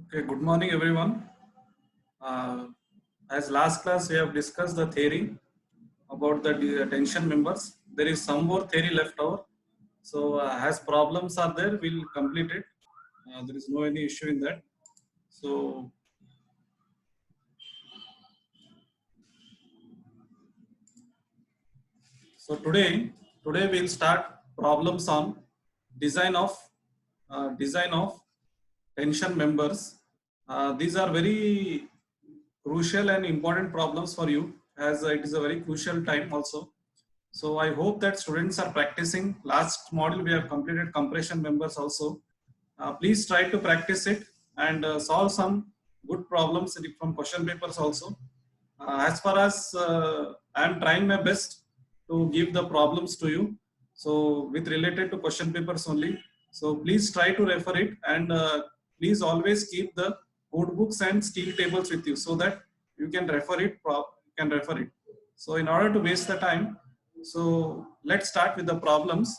Okay, good morning everyone. Uh, as last class we have discussed the theory about the tension members. There is some more theory left over. So as problems are there, we'll complete it. There is no any issue in that. So, so today we'll start problems on design of design of tension members. These are very crucial and important problems for you as it is a very crucial time also. So I hope that students are practicing. Last module we have completed compression members also. Please try to practice it and solve some good problems from question papers also. As far as I am trying my best to give the problems to you. So with related to question papers only. So please try to refer it and please always keep the code books and steel tables with you so that you can refer it. So in order to waste the time, so let's start with the problems.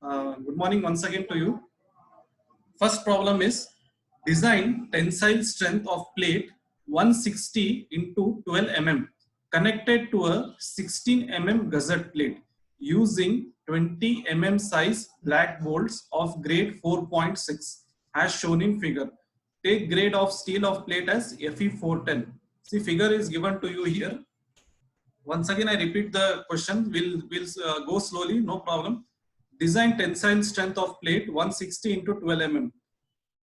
Good morning once again to you. First problem is design tensile strength of plate 160 into 12 mm connected to a 16 mm gusset plate using 20 mm size black bolts of grade 4.6 as shown in figure. Take grade of steel of plate as Fe410. See, figure is given to you here. Once again, I repeat the question. We'll go slowly, no problem. Design tensile strength of plate 160 into 12 mm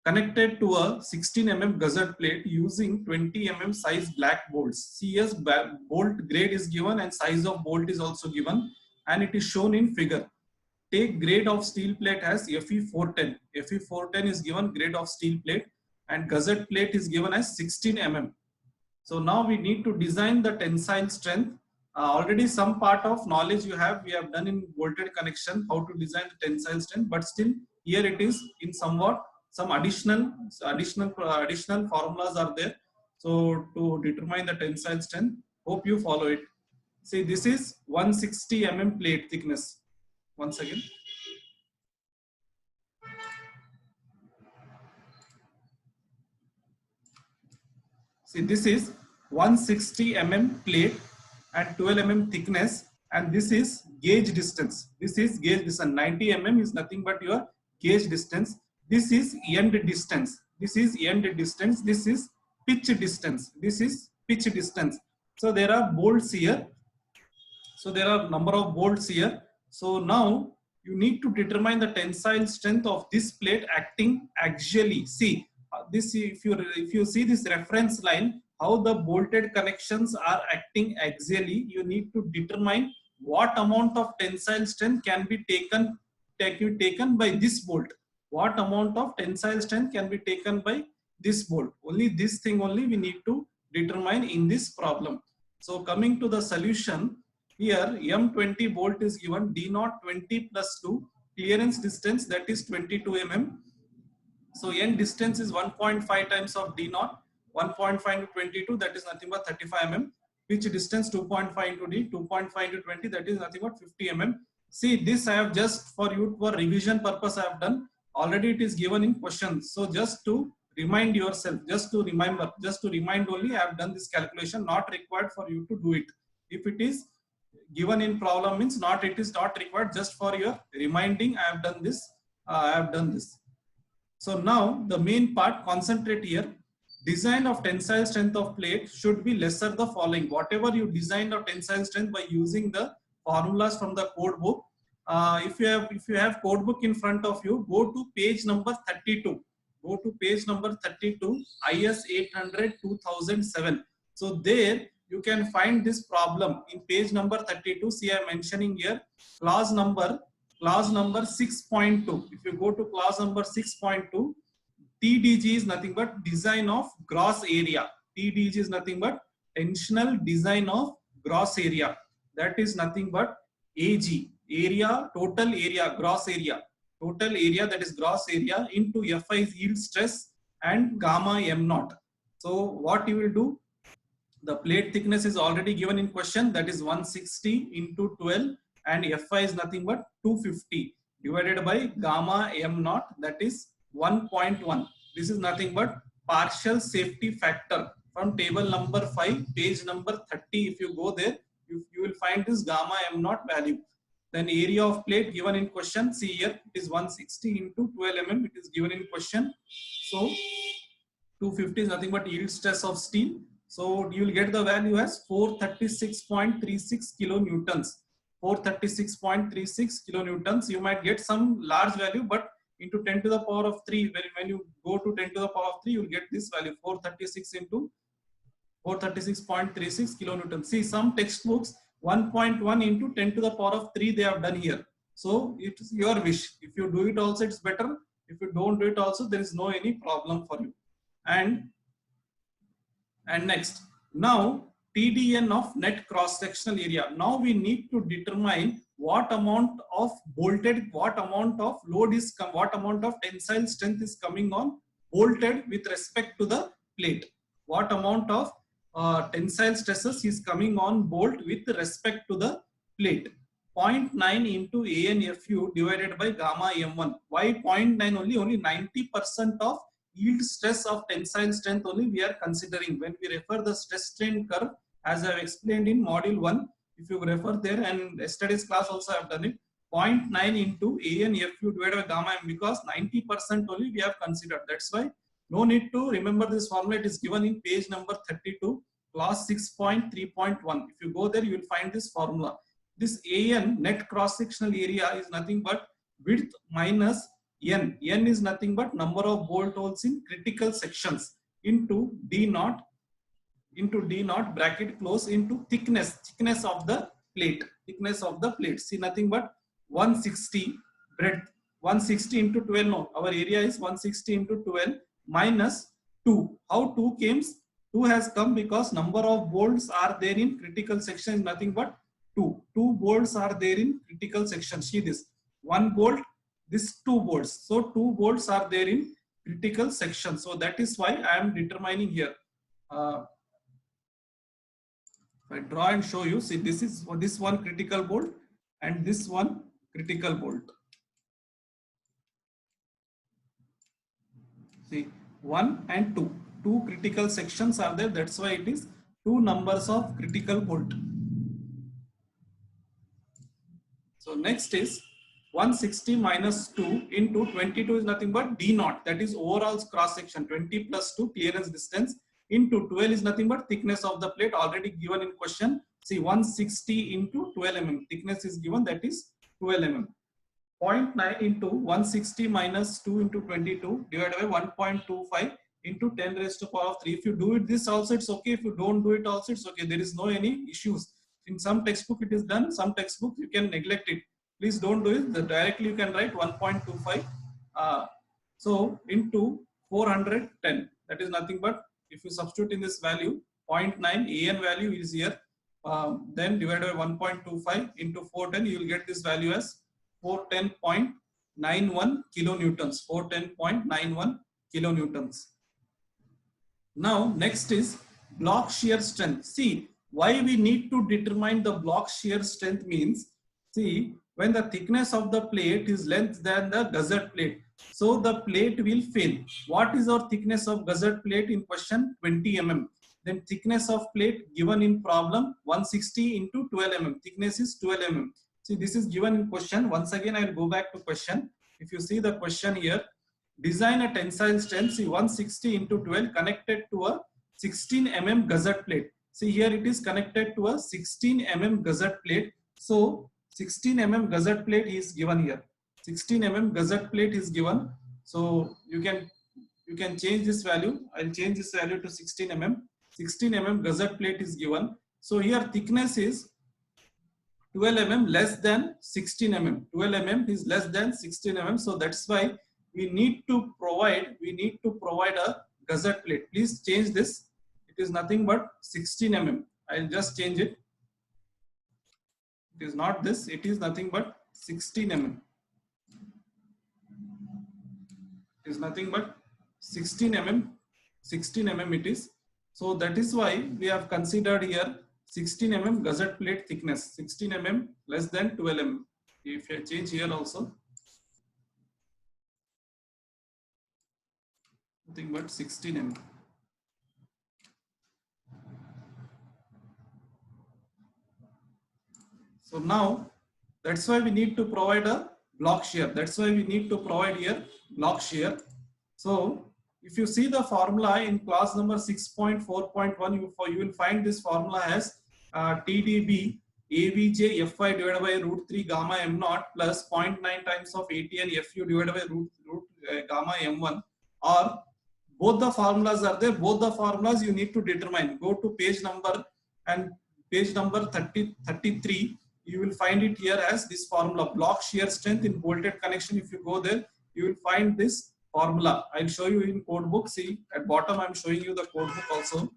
connected to a 16 mm gusset plate using 20 mm size black bolts. CS bolt grade is given and size of bolt is also given and it is shown in figure. Take grade of steel plate as Fe410. Fe410 is given grade of steel plate and gusset plate is given as 16 mm. So now we need to design the tensile strength. Already some part of knowledge we have done in bolted connection, how to design the tensile strength, but still here it is in somewhat some additional formulas are there. So to determine the tensile strength, hope you follow it. See, this is 160 mm plate thickness. Once again. See, this is 160 mm plate and 12 mm thickness, and this is gauge distance. This is gauge distance. 90 mm is nothing but your gauge distance. This is end distance. This is end distance. This is pitch distance. This is pitch distance. So there are bolts here. So there are number of bolts here. So now you need to determine the tensile strength of this plate acting axially. See, this if you see this reference line, how the bolted connections are acting axially, you need to determine what amount of tensile strength can be taken by this bolt. What amount of tensile strength can be taken by this bolt? Only this thing only we need to determine in this problem. So coming to the solution, here M20 bolt is given, D0 20 plus 2, clearance distance that is 22 mm. So end distance is 1.5 times of D0, 1.5 into 22, that is nothing but 35 mm. Pitch distance 2.5 into D, 2.5 into 20, that is nothing but 50 mm. See, this I have just for you for revision purpose I have done. Already it is given in questions. So just to remind yourself, just to remind only I have done this calculation, not required for you to do it. If it is given in problem means it is not required, just for your reminding I have done this. So now the main part, concentrate here. Design of tensile strength of plate should be lesser the following. Whatever you designed of tensile strength by using the formulas from the code book. If you have code book in front of you, go to page number 32. Go to page number 32, IS 800 2007. So there you can find this problem in page number 32. See, I am mentioning here clause number 6.2. If you go to clause number 6.2, TDG is nothing but design of gross area. TDG is nothing but tensional design of gross area. That is nothing but AG, area, total area, gross area. Total area, that is gross area, into Fi is yield stress and gamma M0. So what you will do? The plate thickness is already given in question, that is 160 into 12, and Fi is nothing but 250 divided by gamma M0, that is 1.1. This is nothing but partial safety factor from table number 5, page number 30. If you go there, you will find this gamma m naught value. Then area of plate given in question, see here, it is 160 into 12 mm, it is given in question. So 250 is nothing but yield stress of steel. So you will get the value as 436.36 kilonewtons. 436.36 kilonewtons. You might get some large value, but into 10 to the power of 3, when you go to 10 to the power of 3, you will get this value 436 into 436.36 kilonewtons. See, some textbooks 1.1 into 10 to the power of 3 they have done here. So it's your wish. If you do it also, it's better. If you don't do it also, there is no any problem for you. And next, now TDN of net cross sectional area. Now we need to determine what amount of bolted, what amount of load is what amount of tensile strength is coming on bolted with respect to the plate. What amount of tensile stresses is coming on bolt with respect to the plate. 0.9 into ANFU divided by gamma M1. Why 0.9 only? Only 90% of yield stress of tensile strength only we are considering when we refer the stress strain curve, as I have explained in module 1. If you refer there, and yesterday's class also I have done it, 0.9 into ANFU divided by gamma m, because 90% only we have considered. That's why no need to remember this formula. It is given in page number 32, class 6.3.1. If you go there, you will find this formula. This AN, net cross sectional area, is nothing but width minus N. N is nothing but number of bolt holes in critical sections into D naught bracket close into thickness of the plate. See, nothing but 160 breadth, 160 into 12. No, our area is 160 into 12 minus 2. How 2 came? 2 has come because number of bolts are there in critical section is nothing but 2. 2 bolts are there in critical section. See this, 1 bolt, this 2 bolts. So 2 bolts are there in critical section. So that is why I am determining here. If I draw and show you, see, this is this one critical bolt and this one critical bolt. See, 1 and 2. 2 critical sections are there. That's why it is 2 numbers of critical bolt. So next is 160 minus 2 into 22 is nothing but D naught. That is overall cross section. 20 plus 2 clearance distance into 12 is nothing but thickness of the plate, already given in question. See, 160 into 12 mm. Thickness is given, that is 12 mm. 0.9 into 160 minus 2 into 22 divided by 1.25 into 10 raised to power of 3. If you do it this also, it's okay. If you don't do it also, it's okay. There is no any issues. In some textbook it is done, some textbook you can neglect it. Please don't do it. Directly you can write 1.25. So into 410. That is nothing but, if you substitute in this value, 0.9 AN value is here. Then divided by 1.25 into 410, you will get this value as 410.91 kilonewtons. 410.91 kilonewtons. Now next is block shear strength. See, why we need to determine the block shear strength means, see, when the thickness of the plate is less than the gusset plate, so the plate will fail. What is our thickness of gusset plate in question? 20 mm. Then thickness of plate given in problem 160 into 12 mm. Thickness is 12 mm. See, this is given in question. Once again, I will go back to question. If you see the question here, design a tensile strength. See, 160 into 12 connected to a 16 mm gusset plate. See, here it is connected to a 16 mm gusset plate. So 16 mm gusset plate is given here. 16 mm gusset plate is given. So you can change this value. I'll change this value to 16 mm. 16 mm gusset plate is given. So here thickness is 12 mm less than 16 mm. 12 mm is less than 16 mm. So that's why we need to provide a gusset plate. Please change this. It is nothing but 16 mm. I'll just change it. It is not this. It is nothing but 16 mm. It is nothing but 16 mm. 16 mm it is. So that is why we have considered here 16 mm gusset plate thickness. 16 mm less than 12 mm. If I change here also, nothing but 16 mm. So now that's why we need to provide a block shear. That's why we need to provide here block shear. So if you see the formula in class number 6.4.1, you will find this formula as TDB AVJ Fy divided by root 3 gamma m naught plus 0.9 times of ATN Fu divided by root gamma m1, or both the formulas are there. Both the formulas you need to determine. Go to page number and page number 33. You will find it here as this formula, block shear strength in bolted connection. If you go there, you will find this formula. I'll show you in code book. See at bottom, I'm showing you the code book also.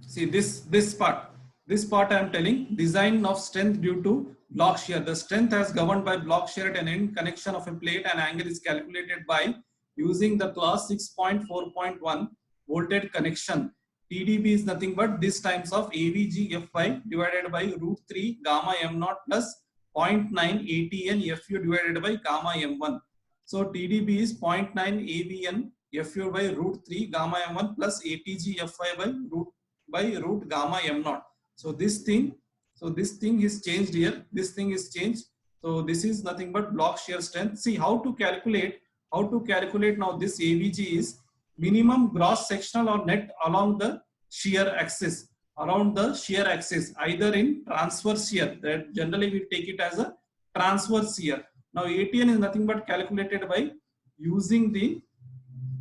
See this part I am telling, design of strength due to block shear. The strength as governed by block shear at an end connection of a plate and angle is calculated by using the class 6.4.1 bolted connection. TDB is nothing but this times of AVG Fy divided by root 3 gamma m naught plus 0.9 ATN Fu divided by gamma m1. So TDB is 0.9 AVN Fu by root 3 gamma m1 plus ATG Fy by root gamma m naught. So this thing is changed here. This thing is changed. So this is nothing but block shear strength. See how to calculate now. This AVG is minimum gross sectional or net along the shear axis, either in transverse shear. That generally we take it as a transverse shear. Now ATN is nothing but calculated by using the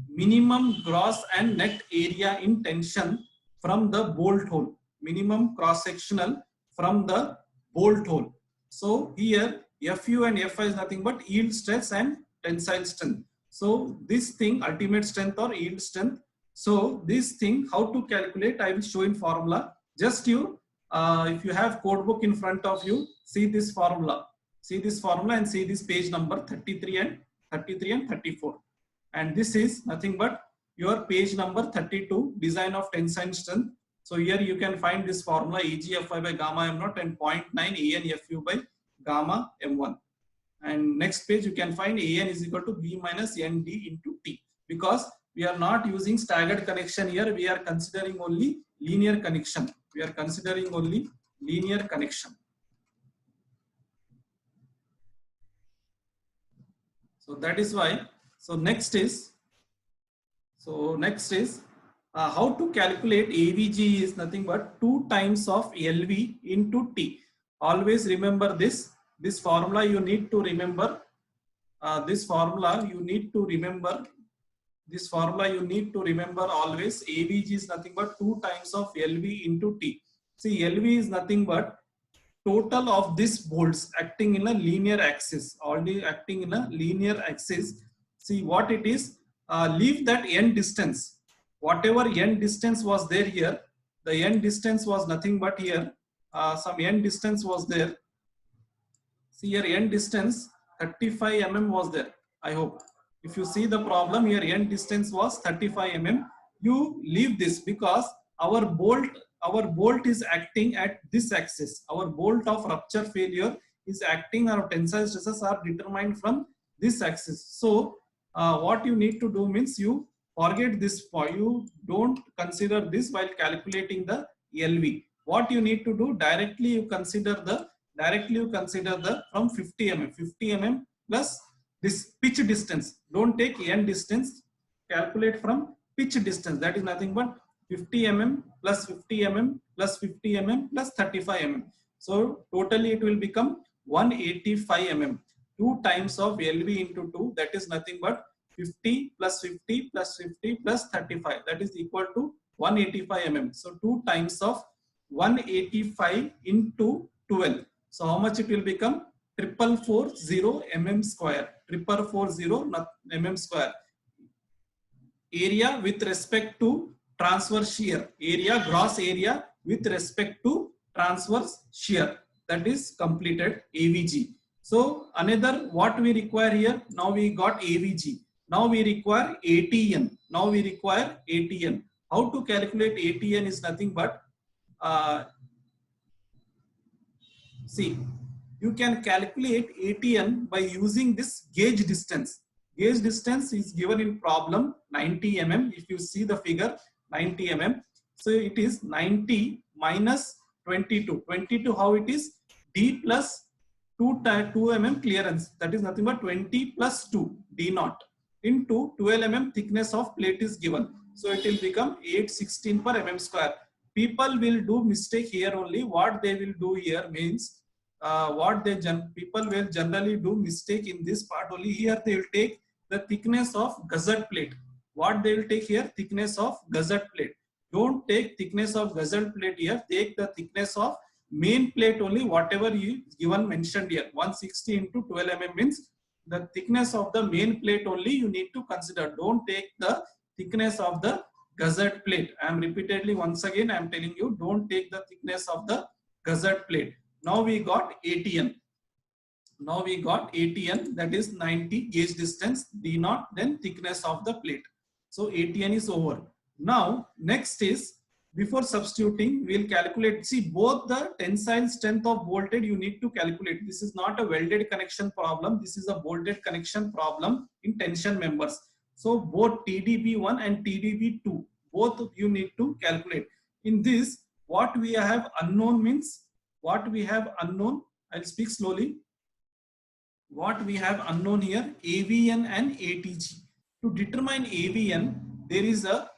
minimum gross and net area in tension from the bolt hole, minimum cross sectional from the bolt hole. So here Fu and Fi is nothing but yield stress and tensile strength. So this thing, ultimate strength or yield strength. So this thing, how to calculate, I will show in formula. Just you, if you have code book in front of you, see this formula and see this page number 33 and 34. And this is nothing but your page number 32, design of tensile strength. So here you can find this formula EGFy by gamma m naught and 0.9 ANFU by gamma m1. And next page you can find AN is equal to B minus ND into T. Because we are not using staggered connection here, we are considering only linear connection. So that is why. So next is how to calculate AVG is nothing but 2 times of LV into T. Always remember this formula you need to remember. This formula you need to remember always. AVG is nothing but 2 times of LV into T. See, LV is nothing but total of these bolts acting in a linear axis, See what it is, leave that end distance, whatever end distance was there here, the end distance was nothing but here, some end distance was there. See here end distance 35 mm was there. I hope if you see the problem here, end distance was 35 mm. You leave this because our bolt is acting at this axis. Our bolt of rupture failure is acting, our tensile stresses are determined from this axis. So what you need to do means you forget this, you don't consider this while calculating the LV. What you need to do, directly you consider the from 50 mm plus this pitch distance. Don't take end distance, calculate from pitch distance. That is nothing but 50 mm plus 50 mm plus 50 mm plus 35 mm. So totally it will become 185 mm. 2 times of LV into 2, that is nothing but 50 plus 50 plus 50 plus 35, that is equal to 185 mm. So 2 times of 185 into 12. So how much it will become? 4440 mm square. 4440 mm square. Area with respect to transverse shear. Gross area with respect to transverse shear. That is completed AVG. So another what we require here, now we got AVG. Now we require ATN. How to calculate ATN is nothing but see, you can calculate ATN by using this gauge distance. Gauge distance is given in problem 90 mm. If you see the figure 90 mm, so it is 90 minus 22. 22 how it is? D plus 2 mm clearance, that is nothing but 20 plus 2 D naught into 12 mm thickness of plate is given. So it will become 816 per mm square. People will do mistake here only. What they will do here means people will generally do mistake in this part only. Here they will take the thickness of gusset plate. What they will take here? Thickness of gusset plate. Don't take thickness of gusset plate here. Take the thickness of main plate only. Whatever you given mentioned here, 160 into 12 mm means the thickness of the main plate only you need to consider. Don't take the thickness of the gusset plate. I am repeatedly once again I am telling you, don't take the thickness of the gusset plate. Now we got ATN. Now we got ATN, that is 90 gauge distance D naught, then thickness of the plate. So ATN is over. Now next is, before substituting we'll calculate, see both the tensile strength of bolted you need to calculate. This is not a welded connection problem, this is a bolted connection problem in tension members. So both TDB1 and TDB2, both you need to calculate. In this, what we have unknown means, what we have unknown, I'll speak slowly. What we have unknown here, AVN and ATG. To determine AVN, there is a,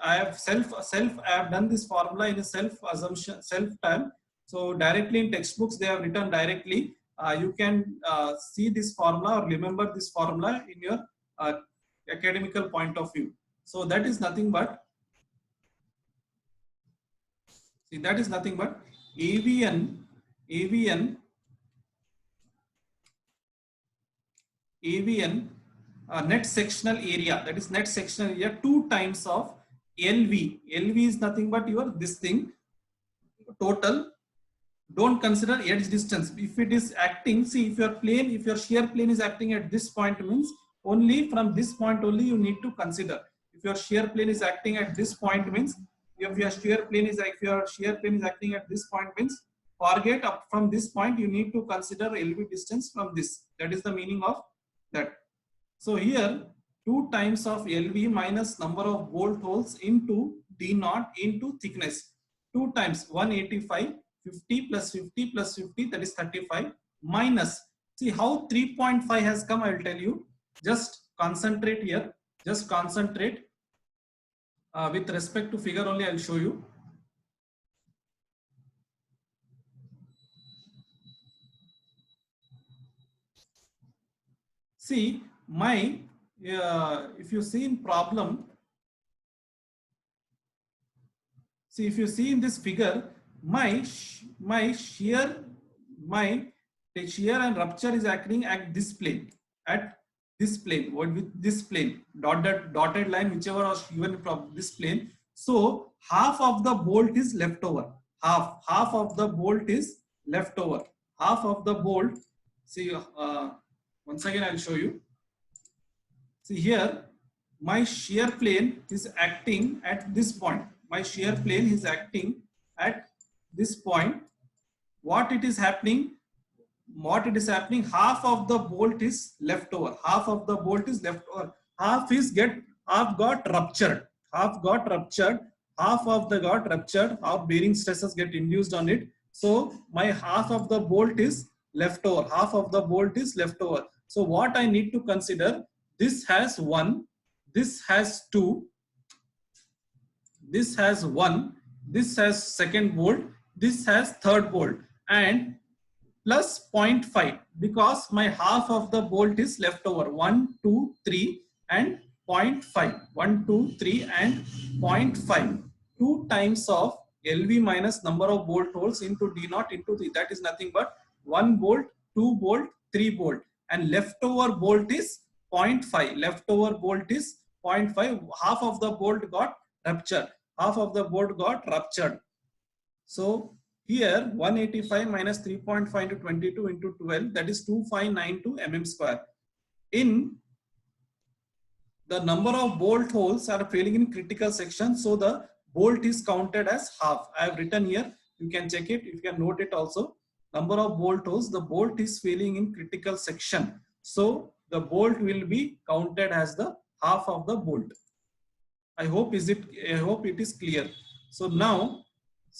I have done this formula in a self assumption, self time. So directly in textbooks they have written directly. You can see this formula or remember this formula in your academical point of view. So that is nothing but, see, that is nothing but AVN net sectional area, that is net sectional area 2 times of LV. LV is nothing but your this thing total. Don't consider edge distance. If it is acting, see, if your shear plane is acting at this point means only from this point only you need to consider. If your shear plane is acting at this point means, if your shear plane is acting at this point means, forget up from this point you need to consider LV distance from this. That is the meaning of that. So here 2 times of LV minus number of bolt holes into D naught into thickness. 2 times 185, 50 plus 50 plus 50, that is 35, minus, see how 3.5 has come, I will tell you. Just concentrate here, just concentrate. With respect to figure only I will show you. See, my if you see in problem, see if you see in this figure, my shear and rupture is acting at this plane, with this plane, dotted line, whichever was given from this plane. So half of the bolt is left over. Half of the bolt is left over. Half of the bolt. See, once again I will show you. See here, my shear plane is acting at this point. My shear plane is acting at this point. What it is happening? Half of the bolt is left over. Half of the bolt is left over. Half got ruptured. Half of the got ruptured. Half bearing stresses get induced on it. So my half of the bolt is left over. Half of the bolt is left over. So what I need to consider, this has 1, this has 2, this has 1, this has second bolt, this has third bolt, and plus 0.5 because my half of the bolt is left over. 1, 2, 3 and 0.5. 1, 2, 3 and 0.5. 2 times of LV minus number of bolt holes into D naught into 3. That is nothing but 1 bolt, 2 bolt, 3 bolt, and leftover bolt is 0.5. Leftover bolt is 0.5. Half of the bolt got ruptured. Half of the bolt got ruptured. So here 185 minus 3.5 into 22 into 12, that is 2592 mm square. In the number of bolt holes are failing in critical section, so the bolt is counted as half. I have written here, you can check it, you can note it also. number of bolt holes, the bolt is failing in critical section. So the bolt will be counted as the half of the bolt. I hope it is clear. So now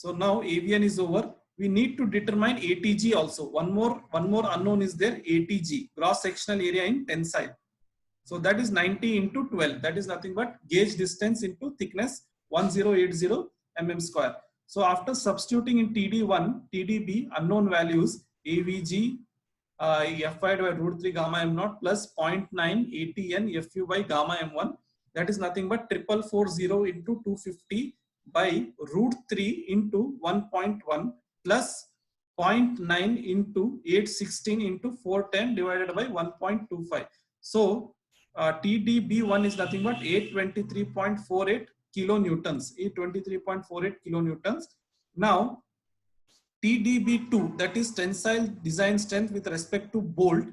AVN is over. We need to determine ATG also. One more unknown is there, ATG, gross sectional area in tensile. So that is 90 into 12. That is nothing but gauge distance into thickness 1080 mm square. So after substituting in TD1, TDB, unknown values, AVG, F by root 3 gamma m naught plus 0.9 ATN FU by gamma m1. That is nothing but 4440 into 250 by root 3 into 1.1 plus 0.9 into 816 into 410 divided by 1.25. So TDB1 is nothing but 823.48 kilonewtons. 823.48 kilonewtons. Now TDB2, that is tensile design strength with respect to bolt,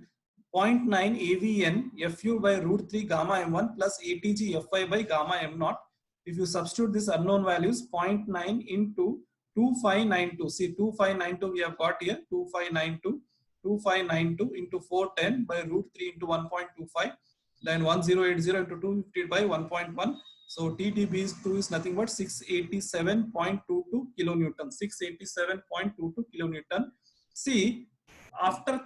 0.9 AVN FU by root 3 gamma m1 plus ATG FI by gamma m0. If you substitute these unknown values, 0.9 into 2592. See, 2592 we have got here, 2592 into 410 by root 3 into 1.25. Then 1080 into 250 by 1.1. So TDB2 is nothing but 687.22 kilonewton. 687.22 kilonewton. See, after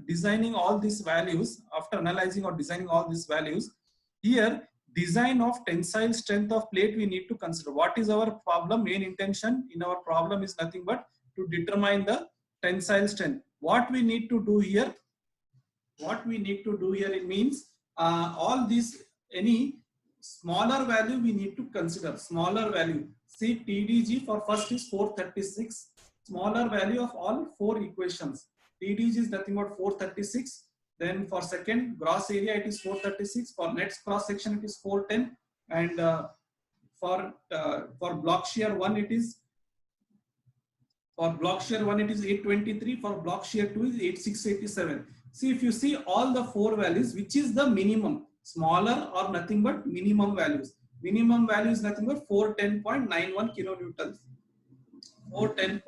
designing all these values, after analyzing or designing all these values, here design of tensile strength of plate we need to consider. What is our problem? Main intention in our problem is nothing but to determine the tensile strength. What we need to do here? It means all these, any smaller value we need to consider. Smaller value. See, TDG for first is 436. Smaller value of all four equations. TDG is nothing but 436. Then for second gross area it is 436. For next cross section it is 410. And for block shear 1 it is 823. For block shear 2 is 8687. See, if you see all the four values, which is the minimum, smaller or nothing but minimum values. Minimum value is nothing but 410.91 kilonewtons. 410.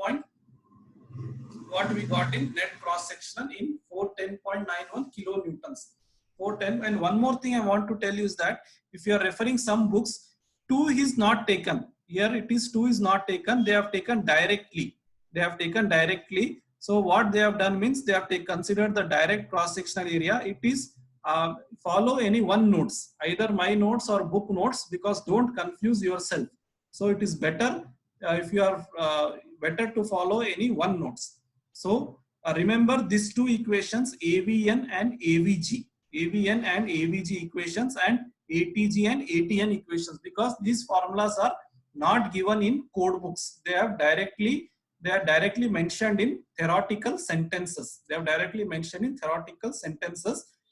What we got in net cross sectional in 410.91 kilonewtons. 410. And one more thing I want to tell you is that if you are referring some books, 2 is not taken. Here it is 2 is not taken. They have taken directly. So what they have done means they have considered the direct cross sectional area. It is follow any one notes, either my notes or book notes, because don't confuse yourself. So it is better if you are better to follow any one notes. So remember these two equations, AVN and AVG, equations, and ATG and ATN equations, because these formulas are not given in code books. They are directly mentioned in theoretical sentences.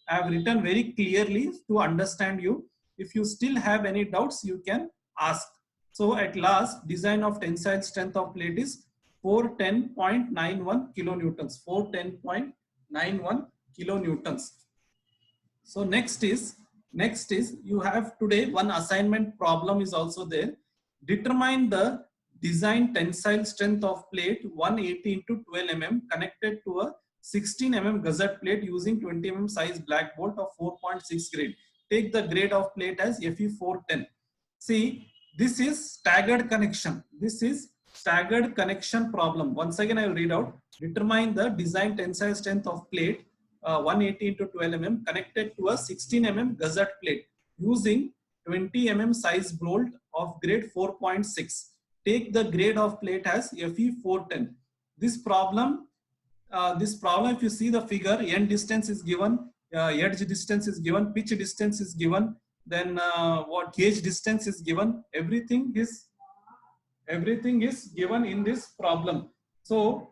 I have written very clearly to understand you. If you still have any doubts, you can ask. So at last, design of tensile strength of plate is 410.91 kilonewtons. 410.91 kilonewtons. So next is you have today one assignment problem is also there. Determine the design tensile strength of plate 180 into 12 mm connected to a 16 mm gusset plate using 20 mm size black bolt of 4.6 grade. Take the grade of plate as Fe410. See, this is staggered connection. Problem. Once again, I will read out. Determine the design tensile strength of plate 180 into 12 mm connected to a 16 mm gusset plate using 20 mm size bolt of grade 4.6. Take the grade of plate as Fe410. This problem, if you see the figure, end distance is given, edge distance is given, pitch distance is given, then what gauge distance is given. Everything is given in this problem. So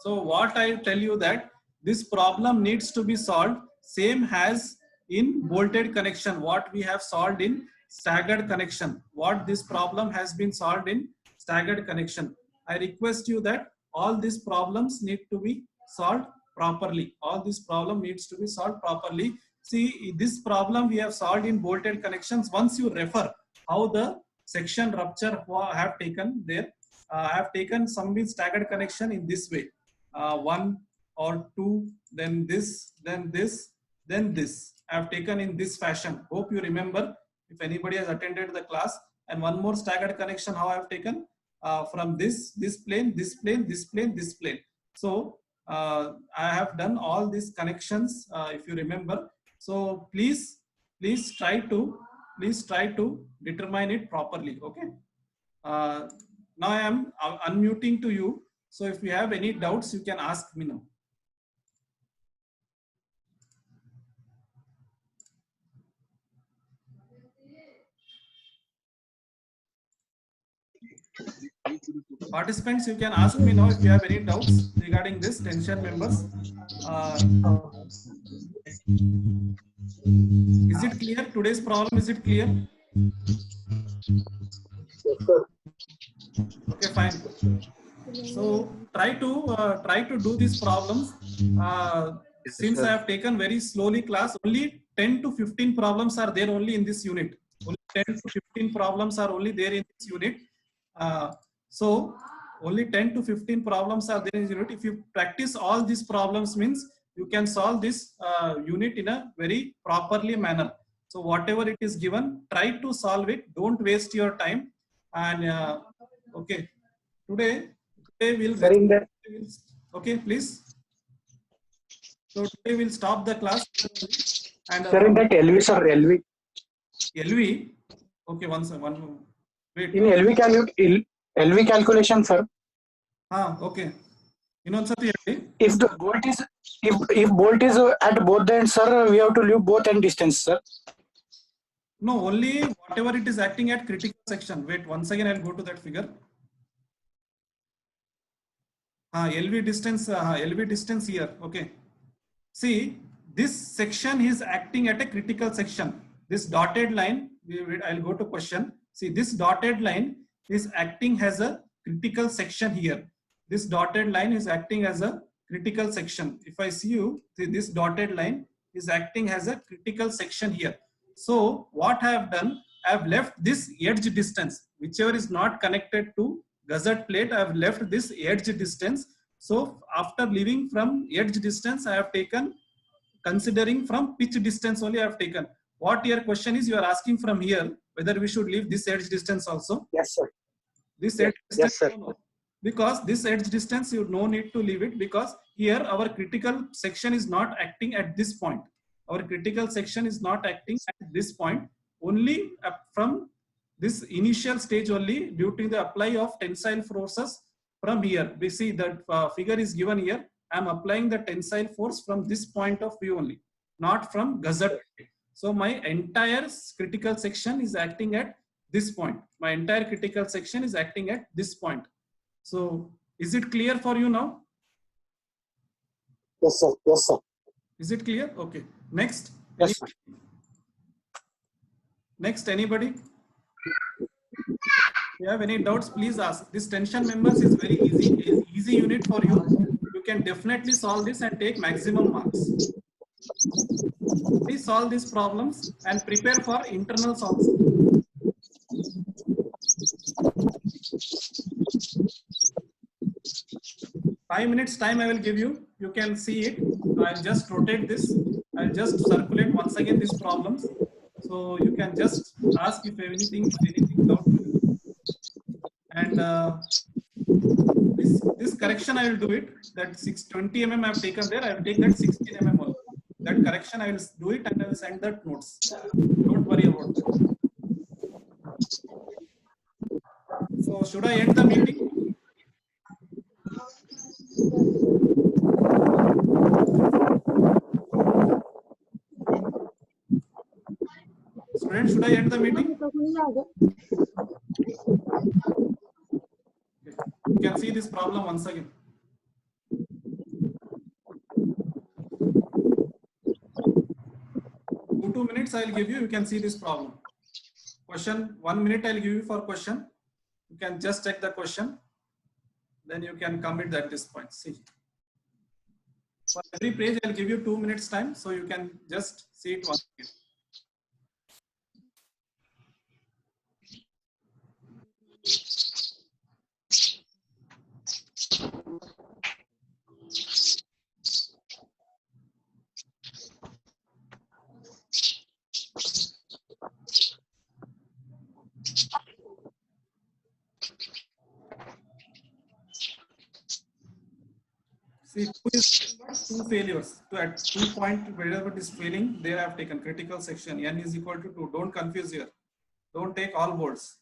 what I tell you that this problem needs to be solved same as in bolted connection. What we have solved in staggered connection. What this problem has been solved in staggered connection. I request you that all these problems need to be solved properly. See, this problem we have solved in bolted connections. Once you refer how the section rupture have taken there, I have taken some with staggered connection in this way. One or two, then this, then this, then this. I have taken in this fashion. Hope you remember if anybody has attended the class. And one more staggered connection, how I have taken from this plane, this plane, this plane, this plane. So I have done all these connections if you remember. So please try to determine it properly. Okay. Now I am unmuting to you. So if you have any doubts, you can ask me now. Participants, you can ask me now if you have any doubts regarding this tension members. Is it clear? Today's problem, is it clear? Okay, fine. So try to do these problems. Since I have taken very slowly class, only 10 to 15 problems are there only in this unit. Only 10 to 15 problems are only there in this unit. So only 10 to 15 problems are there in this unit. If you practice all these problems, means you can solve this unit in a very properly manner. So whatever it is given, try to solve it. Don't waste your time. And okay, today we'll okay, please. So today we'll stop the class. And sir, in that LV, sir, LV. LV. Okay, one. Wait. In LV calculation, sir. Okay. Innonsati LV. If the bolt is if bolt is at both the ends, sir, we have to leave both end distance, sir. No, only whatever it is acting at critical section. Wait, once again I'll go to that figure. LV distance here. Okay. See, this section is acting at a critical section. This dotted line, I'll go to question. See, this dotted line is acting as a critical section here. This dotted line is acting as a critical section. If I see you, see, this dotted line is acting as a critical section here. So what I have done, I have left this edge distance, whichever is not connected to gusset plate, I have left this edge distance. So after leaving from edge distance, I have taken, considering from pitch distance only I have taken. What your question is, you are asking from here, whether we should leave this edge distance also? Yes, sir. This edge distance, yes, sir. no. Because this edge distance, you no need to leave it, because here our critical section is not acting at this point. Our critical section is not acting at this point, only from this initial stage only, due to the apply of tensile forces from here. We see that figure is given here. I am applying the tensile force from this point of view only, not from gusset. So my entire critical section is acting at this point. My entire critical section is acting at this point. So is it clear for you now? Yes, sir. Yes, sir. Is it clear? Okay. Next. Yes, sir. Next, anybody? If you have any doubts, please ask. This tension members is very easy unit for you. You can definitely solve this and take maximum marks. Please solve these problems and prepare for internals also. Five minutes time I will give you. You can see it. I'll just rotate this. I'll just circulate once again these problems. So you can just ask if anything doubt. And this correction I will do it. That 620 mm I have taken there. I will take that 16 mm also. That correction I will do it and I will send that notes. Don't worry about that. So should I end the meeting? Students, should I end the meeting? You can see this problem once again. 2 minutes I will give you. You can see this problem. Question 1 minute I will give you for question. You can just check the question. Then you can commit at this point. See. For every page I will give you 2 minutes time. So you can just see it once again. See, two failures. At 2 point, wherever it is failing, they have taken critical section. N is equal to 2. Don't confuse here. Don't take all boards.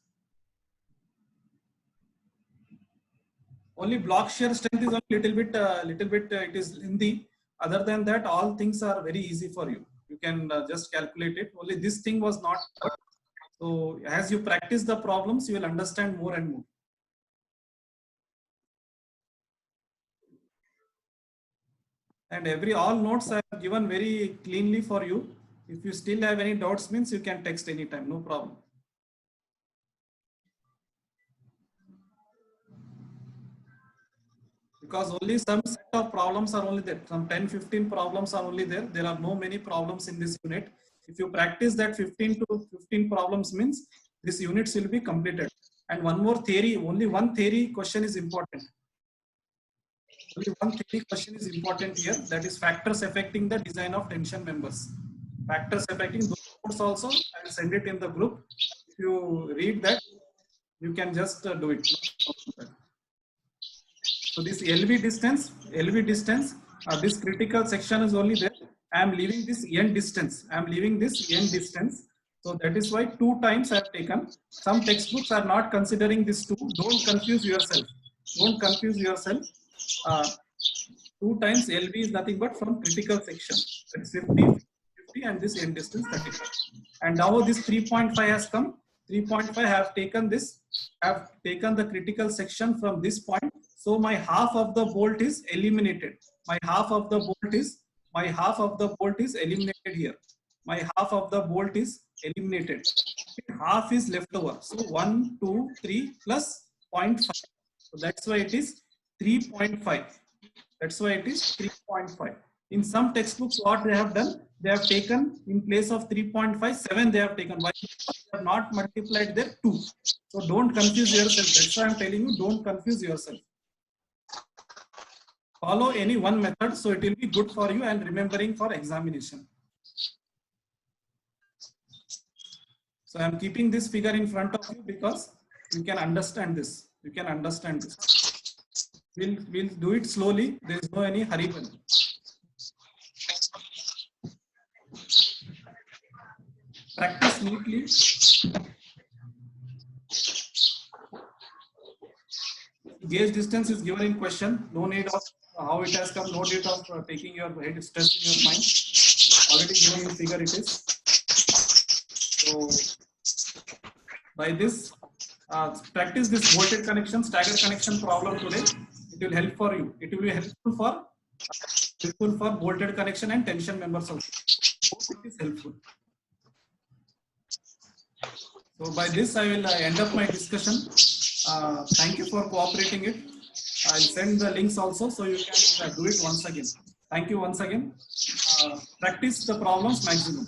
Only block shear strength is a little bit, it is lengthy. Other than that, all things are very easy for you. You can just calculate it. Only this thing was not. So as you practice the problems, you will understand more and more. And all notes I have given very cleanly for you. If you still have any doubts, means you can text anytime, no problem. Because only some set of problems are only there. Some 10-15 problems are only there. There are no many problems in this unit. If you practice that 15 to 15 problems, means this units will be completed. And one more theory, only one theory question is important. Only one theory question is important here. That is factors affecting the design of tension members. Factors affecting those notes also. I will send it in the group. If you read that, you can just do it. So this LV distance, this critical section is only there. I am leaving this N distance. So that is why 2 times I have taken. Some textbooks are not considering this 2. Don't confuse yourself. 2 times LV is nothing but from critical section. That's 50, and this N distance 35. And now this 3.5 has come. 3.5 have taken this. Have taken the critical section from this point. So my half of the bolt is eliminated. My half of the bolt is eliminated here. My half of the bolt is eliminated. Half is left over. So 1, 2, 3 plus 0.5. So that's why it is 3.5. That's why it is 3.5. In some textbooks, what they have done, they have taken in place of 3.5, 7 they have taken. Why? Because they have not multiplied their 2. So don't confuse yourself. That's why I'm telling you, don't confuse yourself. Follow any one method, so it will be good for you and remembering for examination. So I'm keeping this figure in front of you because you can understand this. We'll do it slowly. There is no any hurry. Practice neatly. Gauge distance is given in question. No need of how it has come. No need of taking your head stress in your mind. Already given in figure it is. So by this, practice this bolted connection, staggered connection problem today. It will help for you. It will be helpful for bolted connection and tension members also. It is helpful. So by this, I will end up my discussion. Thank you for cooperating it. I'll send the links also, so you can do it once again. Thank you once again. Practice the problems maximum.